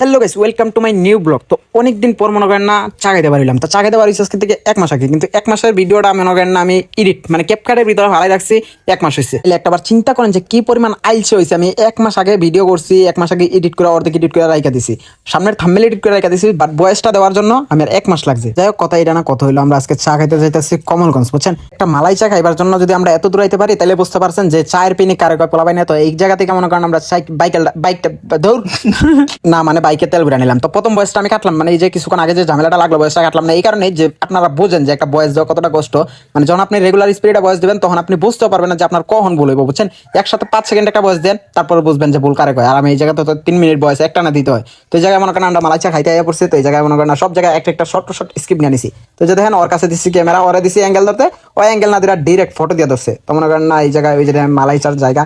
Hello guys, welcome to my new blog. তো অনেকদিন পর মনে করেন না চা খাইতে পারিলাম। তো চা খাইতে পারি আজকে থেকে 1 মাস আগে, কিন্তু 1 মাসের ভিডিওটা মনে করেন না আমি এডিট মানে ক্যাপকাটের ভিতরে হারাই রাখছি। 1 মাস হয়েছে। একটাবার চিন্তা করেন যে কি পরিমাণ আইলসে হয়েছে। আমি 1 মাস আগে ভিডিও করছি, 1 মাস আগে এডিট করে অর্ধেক এডিট করে রাইখা দিছি, সামনের থাম্বনেল এডিট করে রাইখা দিছি, বাট ভয়েসটা দেওয়ার জন্য আমি আর 1 মাস লাগছে। যাই হোক, কথা এটা না, কথা হইলো আমরা আজকে চা খাইতে যাইতেছি কমলগঞ্জ, বুঝছেন। একটা মালাই চা খাইবার জন্য যদি আমরা এত দূর আইতে পারি তাহলে বুঝতে পারছেন যে চায়ের পিনি কারে কয় পোলাবাই না। তো এই জায়গা থেকে মনে করেন আমরা বাইকটা দৌড় না মানে বাইকে তেল ঘুরে নিলাম। তো প্রথম বয়সটা আমি কাটলাম, মানে এই যে কিছুক্ষণ আগে যে ঝামেলাটা লাগলো বয়সটা কাটলাম না, এই কারণে যে আপনারা বোঝেন যে একটা বয়স দেওয়া কতটা কষ্ট। মানে যখন আপনি রেগুলার স্পিডে বয়স দেবেন তখন আপনি বুঝতে পারবেন না যে আপনার কখন ভুল হইব, বুঝছেন। একসাথে 5 সেকেন্ড একটা বয়স দেন, তারপরে বুঝবেন যে ভুল কারে কয়। আর আমি এই জায়গাতে তো 3 মিনিট বয়স একটা না দিতে হয়। তো এই জায়গায় মনে করেন আমরা মালাই চা খাইতে আইয়া পড়ছি। তো এই জায়গায় মনে করেন সব জায়গায় একটা শর্ট স্কিপ নিয়ে নিছি। তো যে দেখেন ওর কাছে দিচ্ছি ক্যামেরা, ওরা দিছি অ্যাঙ্গেল ধরতে, ওই অ্যাঙ্গেল না দিরা ডিরেক্ট ফটো দিয়ে ধরছে। তো মনে করেন না এই জায়গায় ওই যে মালাই চার জায়গা,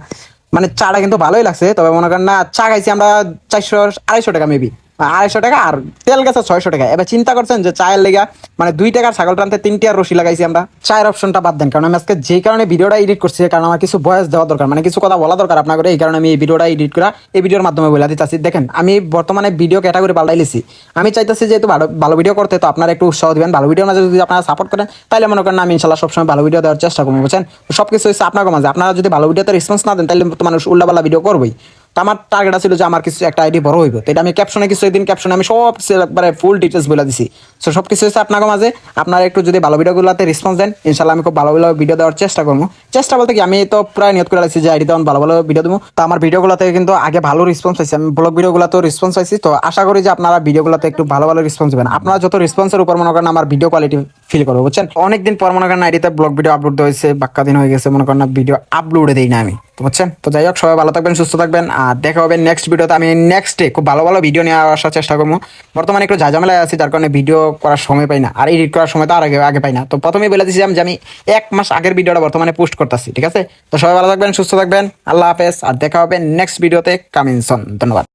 মানে চাটা কিন্তু ভালোই লাগছে। তবে মনে করেন না চা খাইছি আমরা 400-250 টাকা মেবি, 250 টাকা, আর তেল গেছে 600 টাকা। এবার চিন্তা করছেন যে চায়ের লেগা মানে 2 টাকার ছাগল টানতে 3টি আর রশি লাগাইছি আমরা। চায়ের অপশনটা বাদ দেন, কারণ আমি আজকে যে কারণে ভিডিওটা এডিট করছি, কারণ আমার কিছু ভয়েস দেওয়া দরকার, মানে কিছু কথা বলা দরকার আপনার, এই কারণে আমি এই ভিডিওটা এডিট করা এই ভিডিওর মাধ্যমে বলে দিতেছি। দেখেন আমি বর্তমানে ভিডিও ক্যাটাগরি পাল্টাইছি। আমি চাইতেছি যেহেতু ভালো ভিডিও করতে, তো আপনারা একটু উৎসাহ দিবেন। ভালো ভিডিও মাঝে যদি আপনারা সাপোর্ট করেন তাহলে মনে করেন আমি ইনশাল্লাহ সবসময় ভালো ভিডিও দেওয়ার চেষ্টা করবো, বুঝছেন। সবকিছু হচ্ছে আপনার মাঝে। আপনারা যদি ভালো ভিডিওতে রেসপন্স না দেন তাহলে তো মানুষ উল্লাপাল্লা ভিডিও করবেই। তো আমার টার্গেট ছিল যে আমার কিছু একটা আইডি বড় হইব। তো এটা আমি ক্যাপশনে কিছু দিন ক্যাপশনে আমি সব একবারে ফুল ডিটেলস বলে দিছি। সো সব কিছু হচ্ছে আপনার মাঝে। আপনারা একটু যদি ভালো ভিডিওগুলোতে রেসপন্স দেন, ইনশাল্লাহ আমি খুব ভালো ভালো ভিডিও দেওয়ার চেষ্টা করবো। চেষ্টা বলতে কি, আমি তো প্রায় নিয়ত করে রাখছি যে আইডি তেমন ভালো ভালো ভিডিও দেবো। তো আমার ভিডিওগুলোতে কিন্তু আগে ভালো রেসপন্স পাইছি, আমি ব্লগ ভিডিওগুলোতেও রেসপন্স পাইছি। তো আশা করি যে আপনারা ভিডিওগুলোতে একটু ভালো ভালো রেসপন্স দেবেন। আপনারা যত রেসপন্সের উপর মনে করেন আমার ভিডিও কোয়ালিটি ফিল করবো, বুঝছেন। অনেকদিন পর মনে করেন আইডিতে ব্লগ ভিডিও আপলোড হয়েছে, বাক্কা দিন হয়ে গেছে মনে করেন ভিডিও আপলোডে দিই না আমি, তো বুঝছেন। তো যাই হোক, সবাই ভালো থাকবেন, সুস্থ থাকবেন, আর দেখা হবে নেক্সট ভিডিওতে। আমি নেক্সট ডে খুব ভালো ভালো ভিডিও নিয়ে আসার চেষ্টা করবো। বর্তমানে একটু ঝামেলায় আছি, যার কারণে ভিডিও করার সময় পাই না, আর এডিট করার সময় তো আর আগে পাই না। তো প্রথমেই বলে দিয়েছিলাম যে আমি 1 মাস আগের ভিডিওটা বর্তমানে পোস্ট করতেছি, ঠিক আছে। তো সবাই ভালো থাকবেন, সুস্থ থাকবেন, আল্লাহ হাফেজ, আর দেখা হবে নেক্সট ভিডিওতে। Coming soon. ধন্যবাদ।